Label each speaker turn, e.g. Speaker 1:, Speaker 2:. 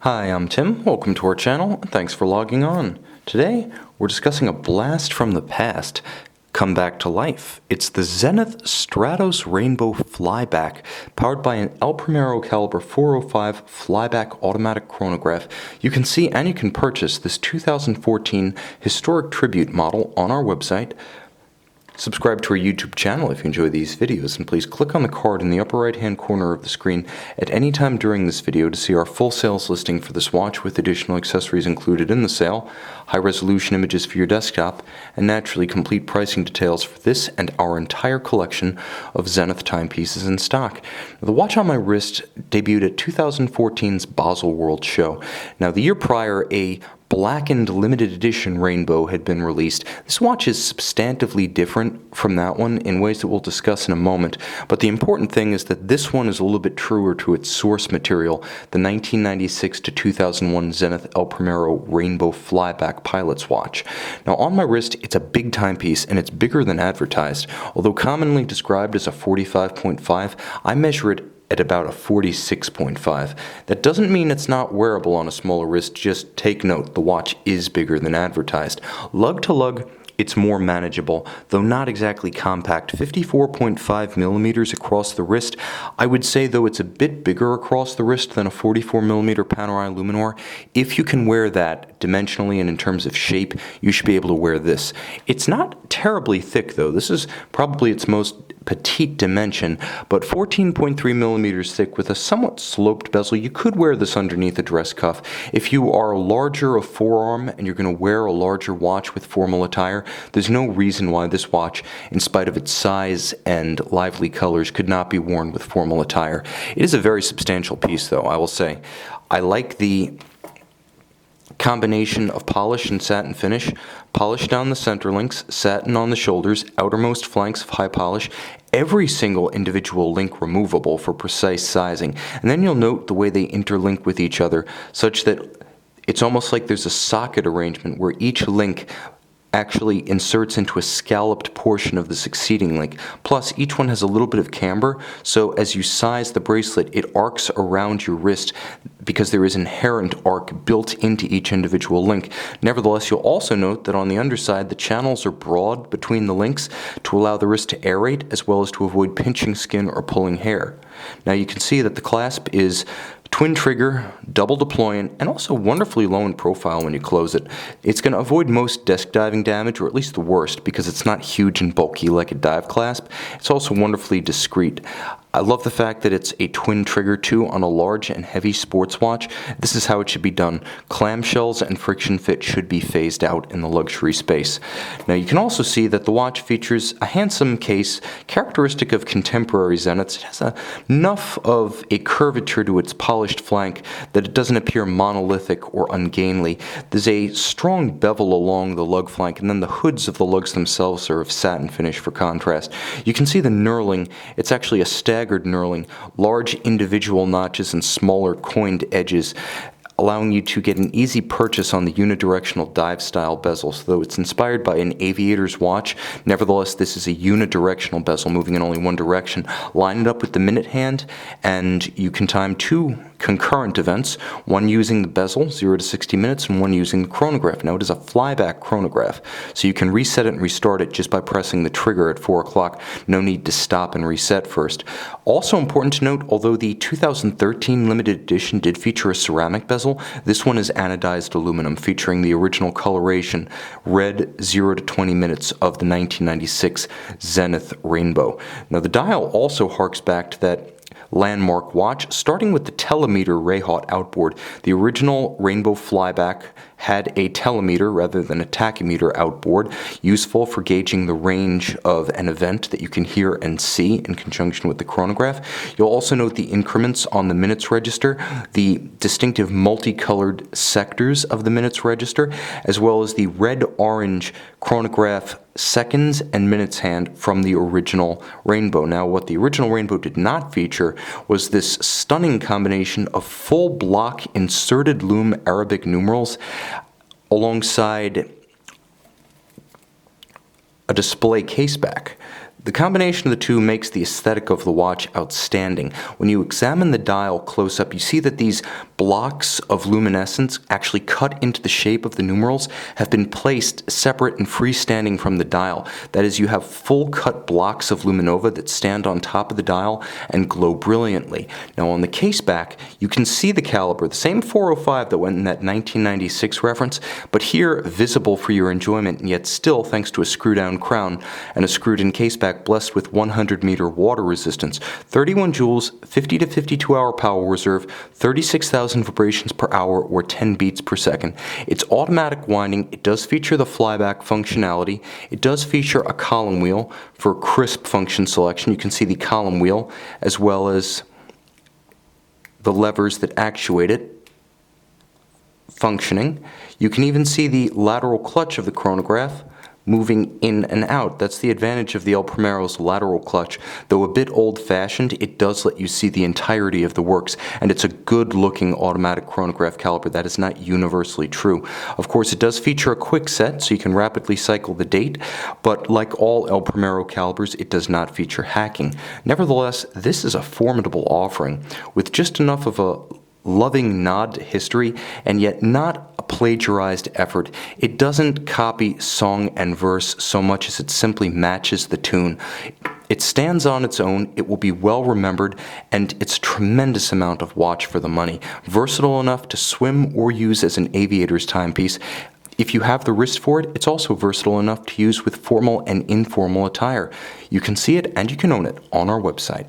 Speaker 1: Hi, I'm Tim. Welcome to our channel, and thanks for logging on. Today, we're discussing a blast from the past come back to life. It's the Zenith Stratos Rainbow Flyback, powered by an El Primero caliber 405 Flyback automatic chronograph. You can see and you can purchase this 2014 historic tribute model on our website. Subscribe to our YouTube channel if you enjoy these videos, and please click on the card in the upper right hand corner of the screen at any time during this video to see our full sales listing for this watch with additional accessories included in the sale, high resolution images for your desktop, and naturally complete pricing details for this and our entire collection of Zenith timepieces in stock. The watch on my wrist debuted at 2014's Basel World Show. Now, the year prior, a blackened limited edition rainbow had been released. This watch is substantively different from that one in ways that we'll discuss in a moment, but the important thing is that this one is a little bit truer to its source material, the 1996 to 2001 Zenith El Primero Rainbow Flyback Pilot's watch. Now, on my wrist, it's a big timepiece and it's bigger than advertised. Although commonly described as a 45.5, I measure it at about a 46.5. That doesn't mean it's not wearable on a smaller wrist, just take note, the watch is bigger than advertised. Lug to lug, it's more manageable, though not exactly compact. 54.5 millimeters across the wrist. I would say, though, it's a bit bigger across the wrist than a 44 millimeter Panerai Luminor. If you can wear that dimensionally and in terms of shape, you should be able to wear this. It's not terribly thick, though. This is probably its most petite dimension, but 14.3 millimeters thick with a somewhat sloped bezel. You could wear this underneath a dress cuff. If you are larger of forearm and you're going to wear a larger watch with formal attire, there's no reason why this watch, in spite of its size and lively colors, could not be worn with formal attire. It is a very substantial piece, though, I will say. I like the combination of polish and satin finish. Polish down the center links, satin on the shoulders, outermost flanks of high polish, every single individual link removable for precise sizing. And then you'll note the way they interlink with each other, such that it's almost like there's a socket arrangement where each link actually inserts into a scalloped portion of the succeeding link. Plus, each one has a little bit of camber, so as you size the bracelet, it arcs around your wrist because there is inherent arc built into each individual link. Nevertheless, you'll also note that on the underside, the channels are broad between the links to allow the wrist to aerate as well as to avoid pinching skin or pulling hair. Now, you can see that the clasp is twin trigger, double deployant, and also wonderfully low in profile when you close it. It's going to avoid most desk diving damage, or at least the worst, because it's not huge and bulky like a dive clasp. It's also wonderfully discreet. I love the fact that it's a twin trigger too on a large and heavy sports watch. This is how it should be done. Clamshells and friction fit should be phased out in the luxury space. Now, you can also see that the watch features a handsome case characteristic of contemporary Zeniths. It has enough of a curvature to its polished flank that it doesn't appear monolithic or ungainly. There's a strong bevel along the lug flank, and then the hoods of the lugs themselves are of satin finish for contrast. You can see the knurling. It's actually a staggered knurling, large individual notches and smaller coined edges, allowing you to get an easy purchase on the unidirectional dive style bezel. So though it's inspired by an aviator's watch, nevertheless this is a unidirectional bezel moving in only one direction. Line it up with the minute hand and you can time two concurrent events, one using the bezel, 0 to 60 minutes, and one using the chronograph. Now, it is a flyback chronograph, so you can reset it and restart it just by pressing the trigger at 4 o'clock. No need to stop and reset first. Also important to note, although the 2013 limited edition did feature a ceramic bezel, this one is anodized aluminum, featuring the original coloration, red 0 to 20 minutes of the 1996 Zenith Rainbow. Now, the dial also harks back to that landmark watch, starting with the telemeter Ray-Hawt outboard. The original Rainbow Flyback had a telemeter rather than a tachymeter outboard, useful for gauging the range of an event that you can hear and see in conjunction with the chronograph. You'll also note the increments on the minutes register, the distinctive multicolored sectors of the minutes register, as well as the red-orange chronograph seconds and minutes hand from the original Rainbow. Now, what the original Rainbow did not feature was this stunning combination of full block inserted loom Arabic numerals alongside a display caseback. The combination of the two makes the aesthetic of the watch outstanding. When you examine the dial close up, you see that these blocks of luminescence actually cut into the shape of the numerals have been placed separate and freestanding from the dial. That is, you have full cut blocks of luminova that stand on top of the dial and glow brilliantly. Now on the case back, you can see the caliber, the same 405 that went in that 1996 reference, but here visible for your enjoyment, and yet still, thanks to a screw-down crown and a screwed-in case back blessed with 100-meter water resistance, 31 joules, 50 to 52-hour power reserve, 36,000 vibrations per hour or 10 beats per second. It's automatic winding. It does feature the flyback functionality. It does feature a column wheel for crisp function selection. You can see the column wheel as well as the levers that actuate it functioning. You can even see the lateral clutch of the chronograph moving in and out. That's the advantage of the El Primero's lateral clutch. Though a bit old-fashioned, it does let you see the entirety of the works, and it's a good-looking automatic chronograph caliber. That is not universally true. Of course, it does feature a quick set, so you can rapidly cycle the date, but like all El Primero calibers, it does not feature hacking. Nevertheless, this is a formidable offering, with just enough of a loving nod to history, and yet not a plagiarized effort. It doesn't copy song and verse so much as it simply matches the tune. It stands on its own, it will be well remembered, and it's a tremendous amount of watch for the money. Versatile enough to swim or use as an aviator's timepiece. If you have the wrist for it, it's also versatile enough to use with formal and informal attire. You can see it and you can own it on our website.